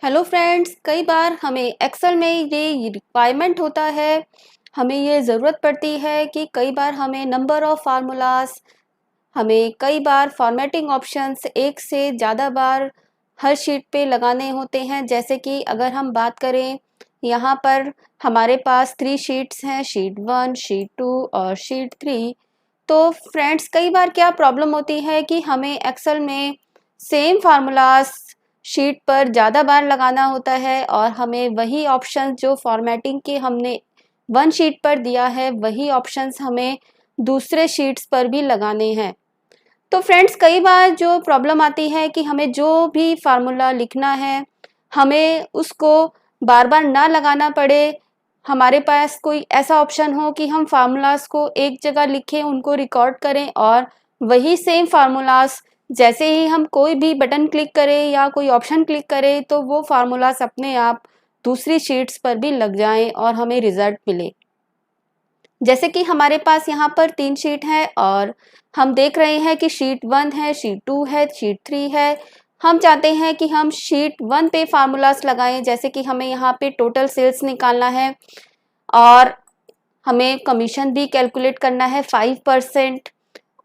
Hello friends, कई बार हमें Excel में ये रिक्वायरमेंट होता है, हमें ये ज़रूरत पड़ती है कि कई बार हमें नंबर ऑफ़ फार्मूलाज़, हमें कई बार फॉर्मेटिंग ऑप्शंस एक से ज़्यादा बार हर शीट पे लगाने होते हैं। जैसे कि अगर हम बात करें, यहाँ पर हमारे पास 3 शीट्स हैं, शीट 1, शीट 2 और शीट 3। तो फ्रेंड्स, कई बार क्या प्रॉब्लम होती है कि हमें एक्सेल में सेम फार्मूलाज शीट पर ज़्यादा बार लगाना होता है और हमें वही ऑप्शन जो फॉर्मेटिंग के हमने वन शीट पर दिया है, वही ऑप्शंस हमें दूसरे शीट्स पर भी लगाने हैं। तो फ्रेंड्स, कई बार जो प्रॉब्लम आती है कि हमें जो भी फार्मूला लिखना है, हमें उसको बार बार ना लगाना पड़े। हमारे पास कोई ऐसा ऑप्शन हो कि हम फार्मूलाज को एक जगह लिखें, उनको रिकॉर्ड करें और वही सेम फार्मूलाज जैसे ही हम कोई भी बटन क्लिक करें या कोई ऑप्शन क्लिक करें तो वो फार्मूलाज अपने आप दूसरी शीट्स पर भी लग जाएं और हमें रिजल्ट मिले। जैसे कि हमारे पास यहाँ पर 3 शीट है और हम देख रहे हैं कि शीट 1 है, शीट 2 है, शीट 3 है। हम चाहते हैं कि हम शीट 1 पे फार्मूलाज लगाएं। जैसे कि हमें यहाँ पे टोटल सेल्स निकालना है और हमें कमीशन भी कैलकुलेट करना है 5%।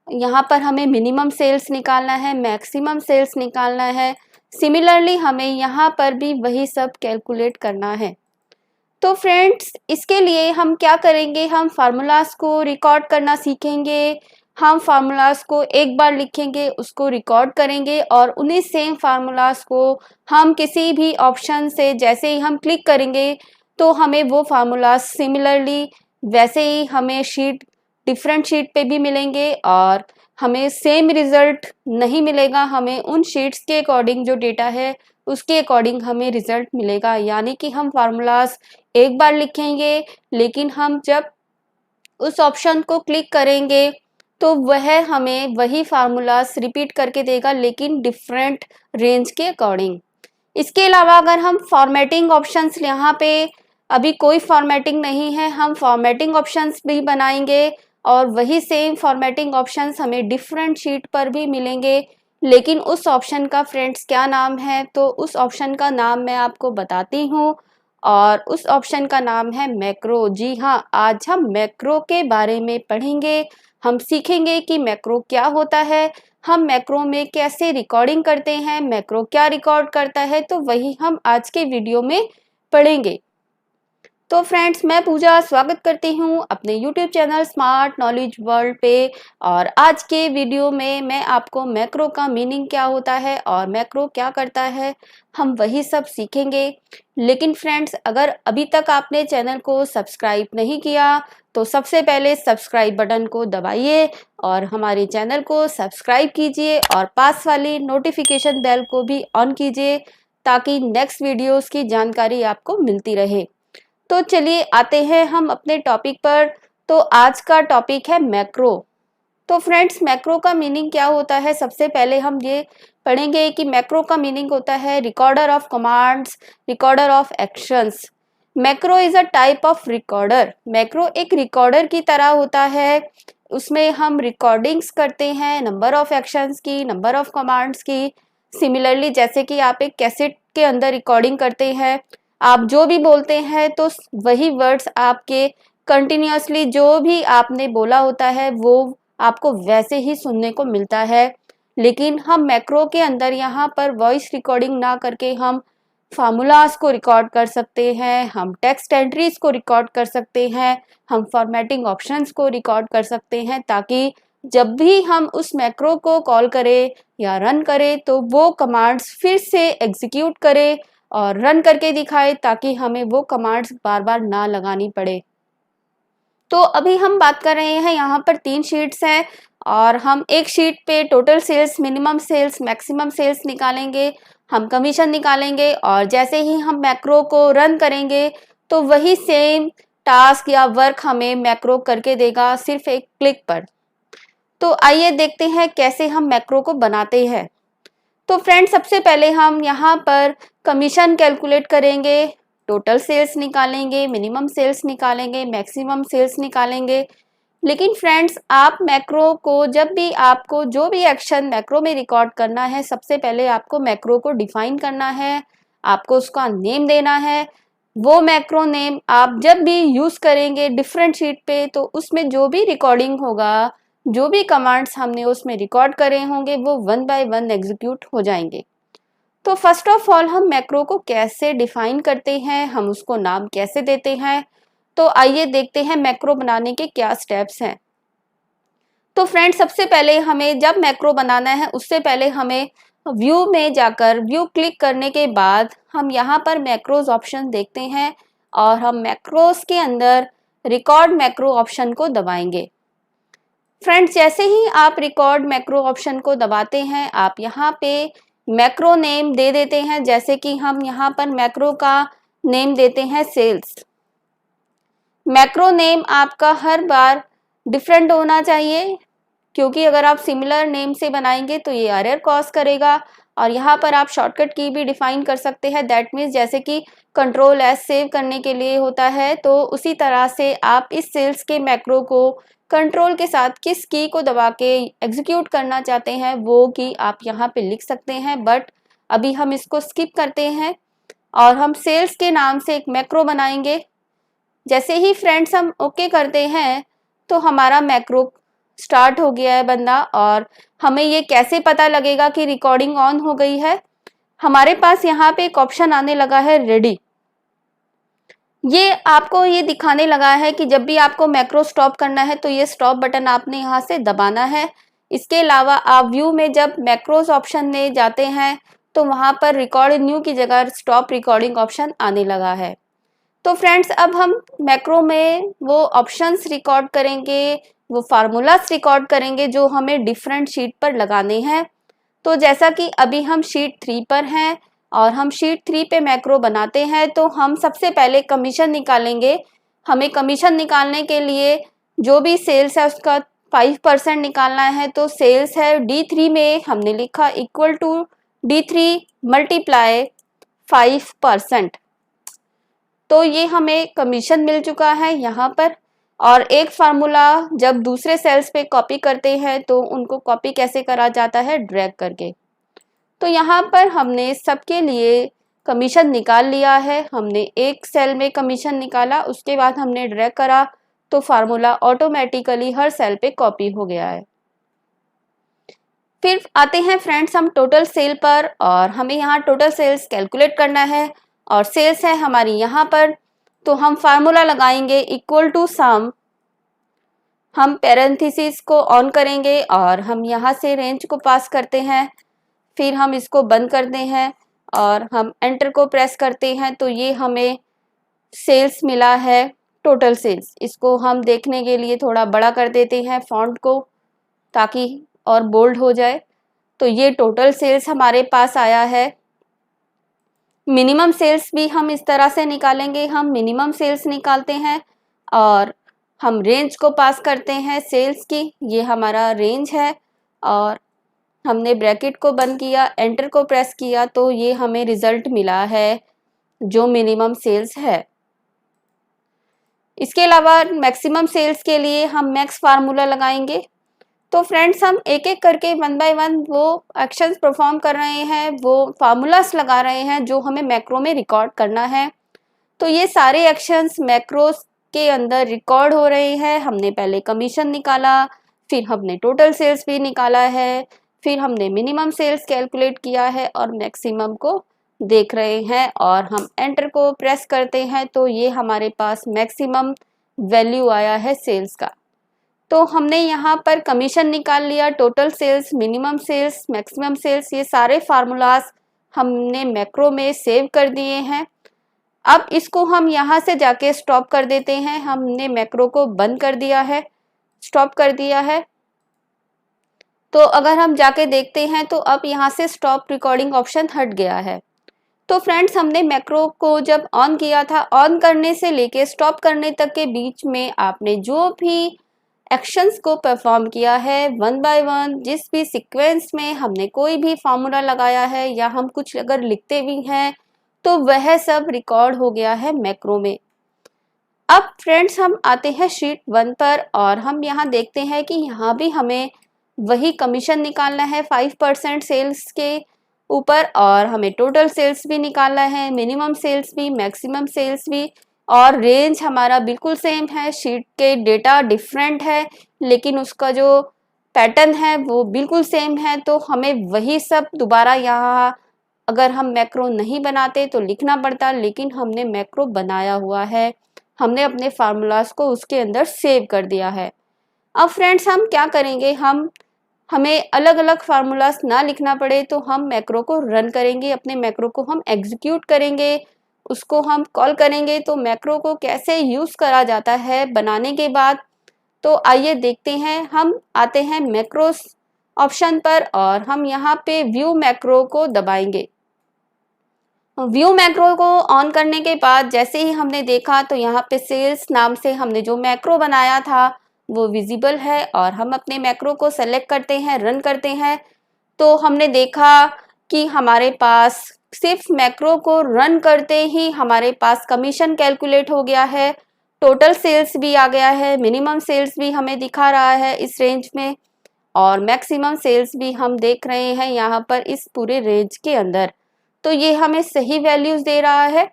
यहाँ पर हमें मिनिमम सेल्स निकालना है, मैक्सिमम सेल्स निकालना है। सिमिलरली हमें यहाँ पर भी वही सब कैलकुलेट करना है। तो फ्रेंड्स, इसके लिए हम क्या करेंगे, हम फार्मूलाज को रिकॉर्ड करना सीखेंगे। हम फार्मूलाज को एक बार लिखेंगे, उसको रिकॉर्ड करेंगे और उन्हीं सेम फार्मूलाज को हम किसी भी ऑप्शन से जैसे ही हम क्लिक करेंगे तो हमें वो फार्मूलाज सिमिलरली वैसे ही हमें डिफरेंट शीट पे भी मिलेंगे और हमें सेम रिजल्ट नहीं मिलेगा। हमें उन शीट्स के अकॉर्डिंग जो डेटा है उसके अकॉर्डिंग हमें रिजल्ट मिलेगा। यानी कि हम फार्मूलाज एक बार लिखेंगे, लेकिन हम जब उस ऑप्शन को क्लिक करेंगे तो वह हमें वही फार्मूलाज रिपीट करके देगा, लेकिन डिफरेंट रेंज के अकॉर्डिंग। इसके अलावा अगर हम फॉर्मेटिंग ऑप्शंस, यहाँ पे अभी कोई फॉर्मेटिंग नहीं है, हम फॉर्मेटिंग ऑप्शंस भी बनाएंगे और वही सेम फॉर्मेटिंग ऑप्शंस हमें डिफरेंट शीट पर भी मिलेंगे। लेकिन उस ऑप्शन का फ्रेंड्स क्या नाम है, तो उस ऑप्शन का नाम मैं आपको बताती हूँ और उस ऑप्शन का नाम है मैक्रो। जी हाँ, आज हम मैक्रो के बारे में पढ़ेंगे। हम सीखेंगे कि मैक्रो क्या होता है, हम मैक्रो में कैसे रिकॉर्डिंग करते हैं, मैक्रो क्या रिकॉर्ड करता है, तो वही हम आज के वीडियो में पढ़ेंगे। तो फ्रेंड्स, मैं पूजा स्वागत करती हूँ अपने YouTube channel smart knowledge world पे। और आज के वीडियो में मैं आपको मैक्रो का मीनिंग क्या होता है और मैक्रो क्या करता है, हम वही सब सीखेंगे। लेकिन फ्रेंड्स, अगर अभी तक आपने चैनल को सब्सक्राइब नहीं किया तो सबसे पहले सब्सक्राइब बटन को दबाइए और हमारे चैनल को सब्सक्राइब कीजिए और पास वाली नोटिफिकेशन बेल को भी ऑन कीजिए ताकि नेक्स्ट वीडियोस की जानकारी आपको मिलती रहे। तो चलिए आते हैं हम अपने टॉपिक पर। तो आज का टॉपिक है मैक्रो। तो फ्रेंड्स, मैक्रो का मीनिंग क्या होता है, सबसे पहले हम ये पढ़ेंगे कि मैक्रो का मीनिंग होता है recorder of commands, recorder of actions. Macro is a type of recorder. Macro एक रिकॉर्डर की तरह होता है, उसमें हम रिकॉर्डिंग्स करते हैं नंबर ऑफ एक्शंस की, नंबर ऑफ कमांड्स की। सिमिलरली जैसे कि आप एक कैसेट के अंदर रिकॉर्डिंग करते हैं, आप जो भी बोलते हैं तो वही वर्ड्स आपके कंटिन्यूअसली जो भी आपने बोला होता है वो आपको वैसे ही सुनने को मिलता है। लेकिन हम मैक्रो के अंदर यहाँ पर वॉइस रिकॉर्डिंग ना करके हम फार्मूलाज को रिकॉर्ड कर सकते हैं, हम टेक्स्ट एंट्रीज को रिकॉर्ड कर सकते हैं, हम फॉर्मेटिंग ऑप्शंस को रिकॉर्ड कर सकते हैं ताकि जब भी हम उस मैक्रो को कॉल करें या रन करें तो वो कमांड्स फिर से एग्जीक्यूट करे और रन करके दिखाए ताकि हमें वो कमांड्स बार बार ना लगानी पड़े। तो अभी हम बात कर रहे हैं, यहाँ पर 3 शीट्स हैं और हम एक शीट पे total sales, minimum sales, maximum sales निकालेंगे, हम कमीशन निकालेंगे और जैसे ही हम मैक्रो को रन करेंगे तो वही सेम टास्क या वर्क हमें मैक्रो करके देगा सिर्फ एक क्लिक पर। तो आइए देखते हैं कैसे हम मैक्रो को बनाते हैं। तो फ्रेंड्स, सबसे पहले हम यहाँ पर कमीशन कैलकुलेट करेंगे, टोटल सेल्स निकालेंगे, मिनिमम सेल्स निकालेंगे, मैक्सिमम सेल्स निकालेंगे। लेकिन फ्रेंड्स, आप मैक्रो को जब भी आपको जो भी एक्शन मैक्रो में रिकॉर्ड करना है, सबसे पहले आपको मैक्रो को डिफाइन करना है। आपको उसका नेम देना है। वो मैक्रो नेम आप जब भी यूज़ करेंगे डिफरेंट शीट पे, तो उसमें जो भी रिकॉर्डिंग होगा, जो भी कमांड्स हमने उसमें रिकॉर्ड करे होंगे, वो 1 बाय 1 एग्जीक्यूट हो जाएंगे। तो फर्स्ट ऑफ ऑल हम मैक्रो को कैसे डिफाइन करते हैं, हम उसको नाम कैसे देते हैं, तो आइए देखते हैं मैक्रो बनाने के क्या स्टेप्स हैं। तो फ्रेंड्स, सबसे पहले हमें जब मैक्रो बनाना है उससे पहले हमें व्यू में जाकर, व्यू क्लिक करने के बाद हम यहाँ पर मैक्रोज ऑप्शन देखते हैं और हम मैक्रोज के अंदर रिकॉर्ड मैक्रो ऑप्शन को दबाएंगे। फ्रेंड्स, जैसे ही आप रिकॉर्ड मैक्रो ऑप्शन को दबाते हैं, आप यहाँ पे मैक्रो नेम दे देते हैं। जैसे कि हम यहाँ पर मैक्रो का नेम देते हैं सेल्स। मैक्रो नेम आपका हर बार डिफरेंट होना चाहिए, क्योंकि अगर आप सिमिलर नेम से बनाएंगे तो ये एरर कॉज करेगा। और यहाँ पर आप शॉर्टकट की भी डिफाइन कर सकते हैं, दैट मीन्स जैसे कि कंट्रोल एस सेव करने के लिए होता है, तो उसी तरह से आप इस सेल्स के मैक्रो को कंट्रोल के साथ किस की को दबा के एग्जीक्यूट करना चाहते हैं वो की आप यहाँ पे लिख सकते हैं। बट अभी हम इसको स्किप करते हैं और हम सेल्स के नाम से एक मैक्रो बनाएंगे। जैसे ही फ्रेंड्स हम ओके करते हैं तो हमारा मैक्रो स्टार्ट हो गया है बनना। और हमें ये कैसे पता लगेगा कि रिकॉर्डिंग ऑन हो गई है? हमारे पास यहाँ पे एक ऑप्शन आने लगा है रेडी। ये आपको ये दिखाने लगा है कि जब भी आपको मैक्रो स्टॉप करना है तो ये स्टॉप बटन आपने यहाँ से दबाना है। इसके अलावा आप व्यू में जब मैक्रोस ऑप्शन में जाते हैं तो वहाँ पर रिकॉर्ड न्यू की जगह स्टॉप रिकॉर्डिंग ऑप्शन आने लगा है। तो फ्रेंड्स, अब हम मैक्रो में वो ऑप्शंस रिकॉर्ड करेंगे, वो फार्मूलास रिकॉर्ड करेंगे जो हमें डिफरेंट शीट पर लगाने हैं। तो जैसा कि अभी हम शीट 3 पर हैं और हम शीट 3 पे मैक्रो बनाते हैं, तो हम सबसे पहले कमीशन निकालेंगे। हमें कमीशन निकालने के लिए जो भी सेल्स है उसका 5% निकालना है। तो सेल्स है D3 में हमने लिखा इक्वल टू D3 मल्टीप्लाई 5%। तो ये हमें कमीशन मिल चुका है यहाँ पर। और एक फार्मूला जब दूसरे सेल्स पे कॉपी करते हैं तो उनको कॉपी कैसे करा जाता है, ड्रैग करके। तो यहाँ पर हमने सबके लिए कमीशन निकाल लिया है। हमने एक सेल में कमीशन निकाला, उसके बाद हमने ड्रैग करा तो फार्मूला ऑटोमेटिकली हर सेल पे कॉपी हो गया है। फिर आते हैं फ्रेंड्स हम टोटल सेल पर, और हमें यहाँ टोटल सेल्स कैलकुलेट करना है और सेल्स है हमारी यहाँ पर। तो हम फार्मूला लगाएंगे इक्वल टू सम, हम पैरेंथेसिस को ऑन करेंगे और हम यहाँ से रेंज को पास करते हैं। फिर हम इसको बंद करते हैं और हम एंटर को प्रेस करते हैं तो ये हमें सेल्स मिला है, टोटल सेल्स। इसको हम देखने के लिए थोड़ा बड़ा कर देते हैं फॉन्ट को, ताकि और बोल्ड हो जाए। तो ये टोटल सेल्स हमारे पास आया है। मिनिमम सेल्स भी हम इस तरह से निकालेंगे, हम मिनिमम सेल्स निकालते हैं और हम रेंज को पास करते हैं सेल्स की। ये हमारा रेंज है और हमने ब्रैकेट को बंद किया, एंटर को प्रेस किया तो ये हमें रिजल्ट मिला है जो मिनिमम सेल्स है। इसके अलावा मैक्सिमम सेल्स के लिए हम मैक्स फार्मूला लगाएंगे। तो फ्रेंड्स, हम एक एक करके 1 बाय 1 वो एक्शंस परफॉर्म कर रहे हैं, वो फार्मूलास लगा रहे हैं जो हमें मैक्रो में रिकॉर्ड करना है। तो ये सारे एक्शंस मैक्रोस के अंदर रिकॉर्ड हो रहे हैं। हमने पहले कमीशन निकाला, फिर हमने टोटल सेल्स भी निकाला है, फिर हमने मिनिमम सेल्स कैलकुलेट किया है और मैक्सिमम को देख रहे हैं। और हम एंटर को प्रेस करते हैं तो ये हमारे पास मैक्सिमम वैल्यू आया है सेल्स का। तो हमने यहाँ पर कमीशन निकाल लिया, total sales, minimum sales, maximum sales, ये सारे फार्मूलाज हमने मैक्रो में सेव कर दिए हैं। अब इसको हम यहाँ से जाके स्टॉप कर देते हैं। हमने मैक्रो को बंद कर दिया है, स्टॉप कर दिया है। तो अगर हम जाके देखते हैं तो अब यहाँ से स्टॉप रिकॉर्डिंग ऑप्शन हट गया है। तो फ्रेंड्स, हमने मैक्रो को जब ऑन किया था, ऑन करने से लेके स्टॉप करने तक के बीच में आपने जो भी एक्शंस को परफॉर्म किया है 1 बाय 1, जिस भी सीक्वेंस में हमने कोई भी फार्मूला लगाया है या हम कुछ अगर लिखते भी हैं तो वह सब रिकॉर्ड हो गया है मैक्रो में। अब फ्रेंड्स, हम आते हैं शीट 1 पर और हम यहाँ देखते हैं कि यहाँ भी हमें वही कमीशन निकालना है 5% सेल्स के। ऊपर, और हमें टोटल सेल्स भी निकालना है, मिनिमम सेल्स भी, मैक्सिमम सेल्स भी, और रेंज हमारा बिल्कुल सेम है। शीट के डेटा डिफरेंट है लेकिन उसका जो पैटर्न है वो बिल्कुल सेम है, तो हमें वही सब दोबारा यहाँ अगर हम मैक्रो नहीं बनाते तो लिखना पड़ता, लेकिन हमने मैक्रो बनाया हुआ है, हमने अपने फार्मूलाज को उसके अंदर सेव कर दिया है। अब फ्रेंड्स हम क्या करेंगे, हमें अलग अलग फार्मूलाज ना लिखना पड़े तो हम मैक्रो को रन करेंगे, अपने मैक्रो को हम एग्जीक्यूट करेंगे, उसको हम कॉल करेंगे। तो मैक्रो को कैसे यूज़ करा जाता है बनाने के बाद, तो आइए देखते हैं। हम आते हैं मैक्रोस ऑप्शन पर और हम यहाँ पे व्यू मैक्रो को दबाएंगे। व्यू मैक्रो को ऑन करने के बाद जैसे ही हमने देखा तो यहाँ पे सेल्स नाम से हमने जो मैक्रो बनाया था वो विजिबल है, और हम अपने मैक्रो को सेलेक्ट करते हैं, रन करते हैं, तो हमने देखा कि हमारे पास सिर्फ मैक्रो को रन करते ही हमारे पास कमीशन कैलकुलेट हो गया है, टोटल सेल्स भी आ गया है, मिनिमम सेल्स भी हमें दिखा रहा है इस रेंज में, और मैक्सिमम सेल्स भी हम देख रहे हैं यहाँ पर इस पूरे रेंज के अंदर। तो ये हमें सही वैल्यूज दे रहा है।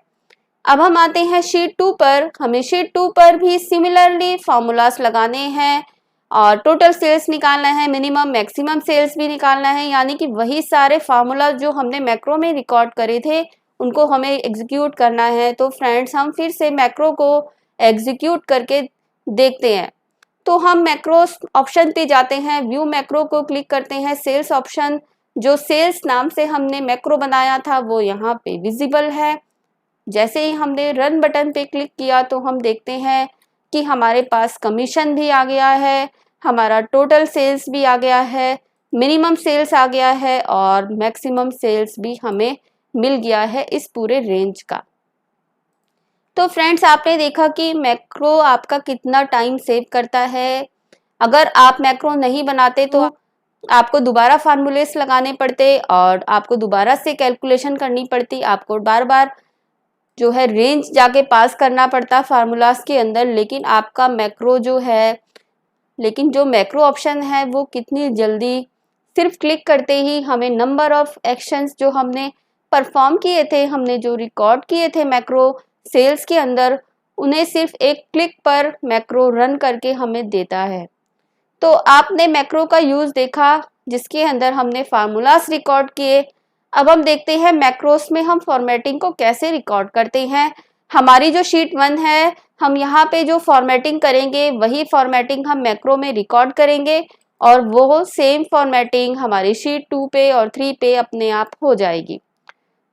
अब हम आते हैं शीट 2 पर। हमें शीट 2 पर भी सिमिलरली फॉर्मूलाज लगाने हैं और टोटल सेल्स निकालना है, मिनिमम मैक्सिमम सेल्स भी निकालना है, यानी कि वही सारे फार्मूला जो हमने मैक्रो में रिकॉर्ड करे थे उनको हमें एग्जीक्यूट करना है। तो फ्रेंड्स हम फिर से मैक्रो को एग्जीक्यूट करके देखते हैं। तो हम मैक्रोस ऑप्शन पे जाते हैं, व्यू मैक्रो को क्लिक करते हैं, सेल्स ऑप्शन, जो सेल्स नाम से हमने मैक्रो बनाया था वो यहाँ पे विजिबल है। जैसे ही हमने रन बटन पे क्लिक किया तो हम देखते हैं कि हमारे पास कमीशन भी आ गया है, हमारा टोटल सेल्स भी आ गया है, मिनिमम सेल्स आ गया है, और मैक्सिमम सेल्स भी हमें मिल गया है इस पूरे रेंज का। तो फ्रेंड्स आपने देखा कि मैक्रो आपका कितना टाइम सेव करता है। अगर आप मैक्रो नहीं बनाते तो आपको दोबारा फार्मूलेस लगाने पड़ते और आपको दोबारा से कैलकुलेशन करनी पड़ती, आपको बार बार जो है रेंज जाके पास करना पड़ता फार्मूलाज के अंदर। लेकिन आपका मैक्रो जो है, लेकिन जो मैक्रो ऑप्शन है वो कितनी जल्दी, सिर्फ क्लिक करते ही हमें नंबर ऑफ एक्शंस जो हमने परफॉर्म किए थे, हमने जो रिकॉर्ड किए थे मैक्रो सेल्स के अंदर, उन्हें सिर्फ एक क्लिक पर मैक्रो रन करके हमें देता है। तो आपने मैक्रो का यूज़ देखा जिसके अंदर हमने फार्मूलाज रिकॉर्ड किए। अब हम देखते हैं मैक्रोस में हम फॉर्मेटिंग को कैसे रिकॉर्ड करते हैं। हमारी जो शीट 1 है, हम यहाँ पे जो फॉर्मेटिंग करेंगे वही फॉर्मेटिंग हम मैक्रो में रिकॉर्ड करेंगे और वो सेम फॉर्मेटिंग हमारी शीट 2 पे और 3 पे अपने आप हो जाएगी।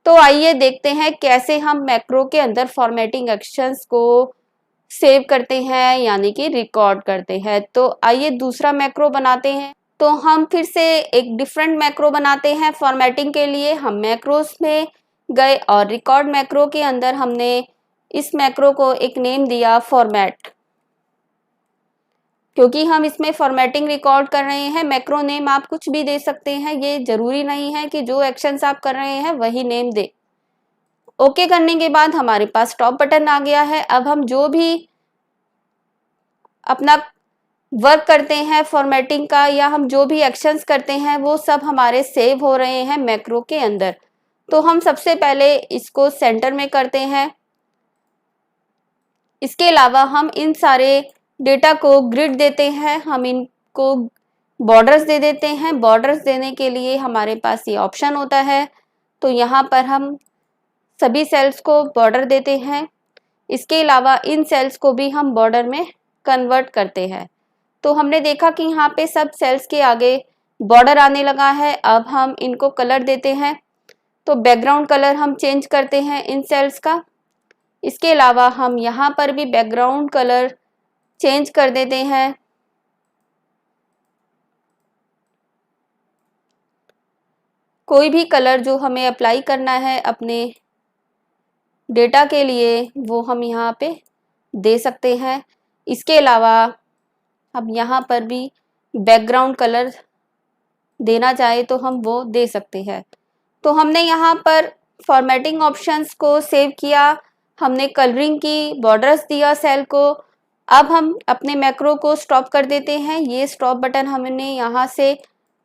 तो आइए देखते हैं कैसे हम मैक्रो के अंदर फॉर्मेटिंग एक्शंस को सेव करते हैं, यानी कि रिकॉर्ड करते हैं। तो आइए दूसरा मैक्रो बनाते हैं। तो हम फिर से एक डिफरेंट मैक्रो बनाते हैं फॉर्मेटिंग के लिए। हम मैक्रोस में गए और रिकॉर्ड मैक्रो के अंदर हमने इस मैक्रो को एक नेम दिया फॉर्मेट, क्योंकि हम इसमें फॉर्मेटिंग रिकॉर्ड कर रहे हैं। मैक्रो नेम आप कुछ भी दे सकते हैं, ये जरूरी नहीं है कि जो एक्शंस आप कर रहे हैं वही नेम दे। ओके करने के बाद हमारे पास स्टॉप बटन आ गया है। अब हम जो भी अपना वर्क करते हैं फॉर्मेटिंग का, या हम जो भी एक्शंस करते हैं वो सब हमारे सेव हो रहे हैं मैक्रो के अंदर। तो हम सबसे पहले इसको सेंटर में करते हैं। इसके अलावा हम इन सारे डेटा को ग्रिड देते हैं, हम इनको बॉर्डर्स दे देते हैं। बॉर्डर्स देने के लिए हमारे पास ये ऑप्शन होता है, तो यहाँ पर हम सभी सेल्स को बॉर्डर देते हैं। इसके अलावा इन सेल्स को भी हम बॉर्डर में कन्वर्ट करते हैं। तो हमने देखा कि यहाँ पे सब सेल्स के आगे बॉर्डर आने लगा है। अब हम इनको कलर देते हैं, तो बैकग्राउंड कलर हम चेंज करते हैं इन सेल्स का। इसके अलावा हम यहाँ पर भी बैकग्राउंड कलर चेंज कर देते हैं। कोई भी कलर जो हमें अप्लाई करना है अपने डेटा के लिए वो हम यहाँ पे दे सकते हैं। इसके अलावा हम यहाँ पर भी बैकग्राउंड कलर देना चाहे तो हम वो दे सकते हैं। तो हमने यहाँ पर फॉर्मेटिंग ऑप्शंस को सेव किया, हमने कलरिंग की, बॉर्डर्स दिया सेल को। अब हम अपने मैक्रो को स्टॉप कर देते हैं। ये स्टॉप बटन हमने यहाँ से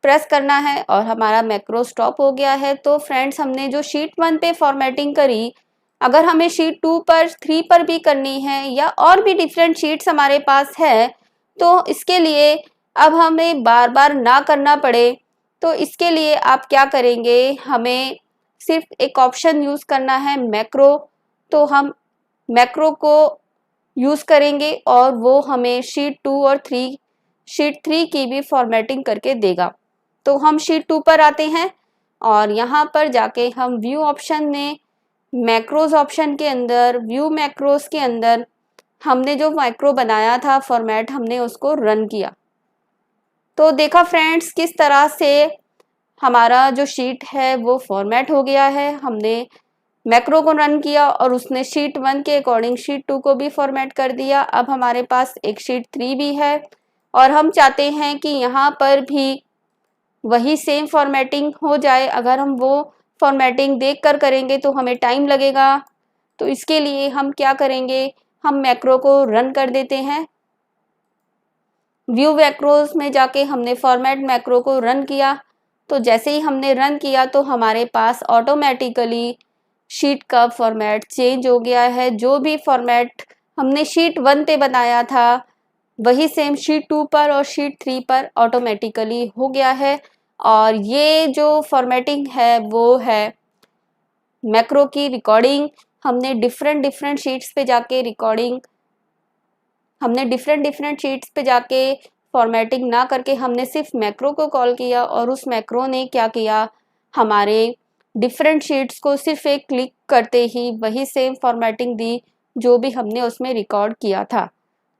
प्रेस करना है और हमारा मैक्रो स्टॉप हो गया है। तो फ्रेंड्स, हमने जो शीट 1 पे फॉर्मेटिंग करी, अगर हमें शीट 2 पर 3 पर भी करनी है या और भी डिफरेंट शीट्स हमारे पास है, तो इसके लिए अब हमें बार बार ना करना पड़े, तो इसके लिए आप क्या करेंगे, हमें सिर्फ एक ऑप्शन यूज़ करना है मैक्रो। तो हम मैक्रो को यूज़ करेंगे और वो हमें शीट 2 और शीट 3 की भी फॉर्मेटिंग करके देगा। तो हम शीट 2 पर आते हैं और यहाँ पर जाके हम व्यू ऑप्शन में मैक्रोज ऑप्शन के अंदर व्यू मैक्रोज के अंदर हमने जो मैक्रो बनाया था फॉर्मेट, हमने उसको रन किया। तो देखा फ्रेंड्स किस तरह से हमारा जो शीट है वो फॉर्मेट हो गया है। हमने मैक्रो को रन किया और उसने शीट 1 के अकॉर्डिंग शीट 2 को भी फॉर्मेट कर दिया। अब हमारे पास एक शीट 3 भी है और हम चाहते हैं कि यहाँ पर भी वही सेम फॉर्मेटिंग हो जाए। अगर हम वो फॉर्मेटिंग देखकर करेंगे तो हमें टाइम लगेगा, तो इसके लिए हम क्या करेंगे, हम मैक्रो को रन कर देते हैं। व्यू मैक्रोज में जाके हमने फॉर्मेट मैक्रो को रन किया। तो जैसे ही हमने रन किया तो हमारे पास ऑटोमेटिकली शीट का फॉर्मेट चेंज हो गया है। जो भी फॉर्मेट हमने शीट 1 पे बनाया था वही सेम शीट 2 पर और शीट 3 पर ऑटोमेटिकली हो गया है। और ये जो फॉर्मेटिंग है वो है मैक्रो की रिकॉर्डिंग। हमने डिफरेंट शीट्स पे जाके फॉर्मेटिंग ना करके हमने सिर्फ मैक्रो को कॉल किया और उस मैक्रो ने क्या किया, हमारे डिफरेंट शीट्स को सिर्फ एक क्लिक करते ही वही सेम फॉर्मेटिंग दी जो भी हमने उसमें रिकॉर्ड किया था।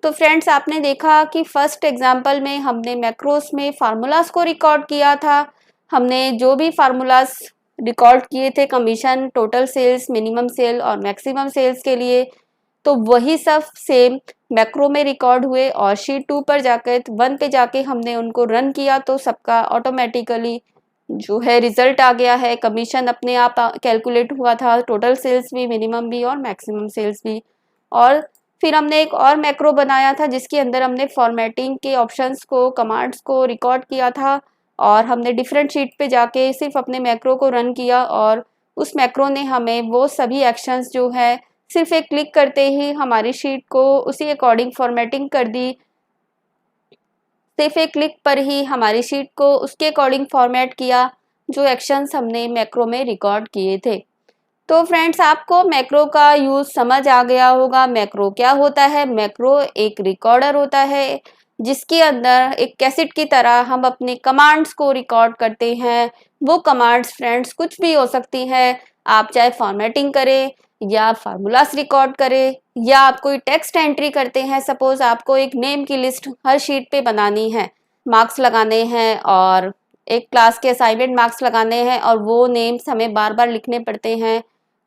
तो फ्रेंड्स, आपने देखा कि फर्स्ट एग्जांपल में हमने मैक्रोस में फार्मूलाज को रिकॉर्ड किया था। हमने जो भी फार्मूलाज रिकॉर्ड किए थे commission, total sales, minimum sale और मैक्सिमम सेल्स के लिए, तो वही सब सेम मैक्रो में रिकॉर्ड हुए और शीट 2 पर जाकर 1 पे जाके हमने उनको रन किया तो सबका ऑटोमेटिकली जो है रिजल्ट आ गया है। कमीशन अपने आप कैलकुलेट हुआ था, टोटल सेल्स भी, मिनिमम भी और मैक्सिमम सेल्स भी। और फिर हमने एक और मैक्रो बनाया था जिसके अंदर हमने फॉर्मेटिंग के ऑप्शंस को, कमांड्स को रिकॉर्ड किया था और हमने डिफरेंट शीट पे जाके सिर्फ अपने मैक्रो को रन किया और उस मैक्रो ने हमें वो सभी एक्शंस जो है सिर्फ एक क्लिक करते ही हमारी शीट को उसी अकॉर्डिंग फॉर्मेटिंग कर दी। सिर्फ एक क्लिक पर ही हमारी शीट को उसके अकॉर्डिंग फॉर्मेट किया जो एक्शंस हमने मैक्रो में रिकॉर्ड किए थे। तो फ्रेंड्स, आपको मैक्रो का यूज़ समझ आ गया होगा। मैक्रो क्या होता है? मैक्रो एक रिकॉर्डर होता है जिसके अंदर एक कैसेट की तरह हम अपने कमांड्स को रिकॉर्ड करते हैं। वो कमांड्स फ्रेंड्स कुछ भी हो सकती हैं। आप चाहे फॉर्मेटिंग करें या फार्मूलास रिकॉर्ड करें या आप कोई टेक्स्ट एंट्री करते हैं। सपोज आपको एक नेम की लिस्ट हर शीट पे बनानी है, मार्क्स लगाने हैं और एक क्लास के असाइनमेंट मार्क्स लगाने हैं और वो नेम्स हमें बार बार लिखने पड़ते हैं।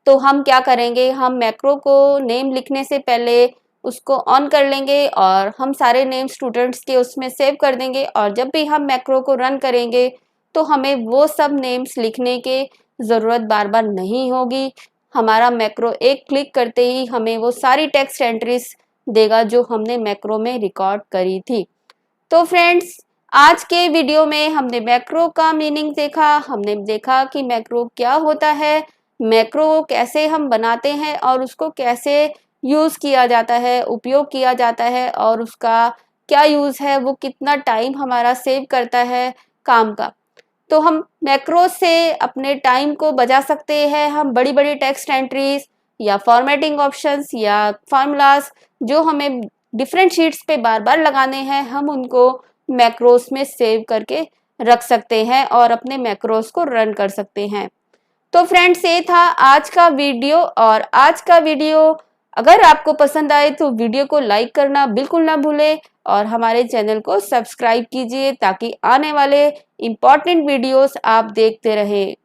तो हम क्या करेंगे, हम मैक्रो को नेम लिखने से पहले उसको ऑन कर लेंगे और हम सारे नेम स्टूडेंट्स के उसमें सेव कर देंगे और जब भी हम मैक्रो को रन करेंगे तो हमें वो सब नेम्स लिखने के ज़रूरत बार बार नहीं होगी। हमारा मैक्रो एक क्लिक करते ही हमें वो सारी टेक्स्ट एंट्रीज देगा जो हमने मैक्रो में रिकॉर्ड करी थी। तो फ्रेंड्स, आज के वीडियो में हमने मैक्रो का मीनिंग देखा। हमने देखा कि मैक्रो क्या होता है, मैक्रो कैसे हम बनाते हैं और उसको कैसे यूज़ किया जाता है, उपयोग किया जाता है और उसका क्या यूज़ है, वो कितना टाइम हमारा सेव करता है काम का। तो हम मैक्रो से अपने टाइम को बचा सकते हैं। हम बड़ी बड़ी टेक्स्ट एंट्रीज या फॉर्मेटिंग ऑप्शंस या फार्मूलाज जो हमें डिफरेंट शीट्स पे बार बार लगाने हैं, हम उनको मैक्रोस में सेव करके रख सकते हैं और अपने मैक्रोस को रन कर सकते हैं। तो फ्रेंड्स, ये था आज का वीडियो और आज का वीडियो अगर आपको पसंद आए तो वीडियो को लाइक करना बिल्कुल ना भूलें और हमारे चैनल को सब्सक्राइब कीजिए ताकि आने वाले इम्पॉर्टेंट वीडियोस आप देखते रहें।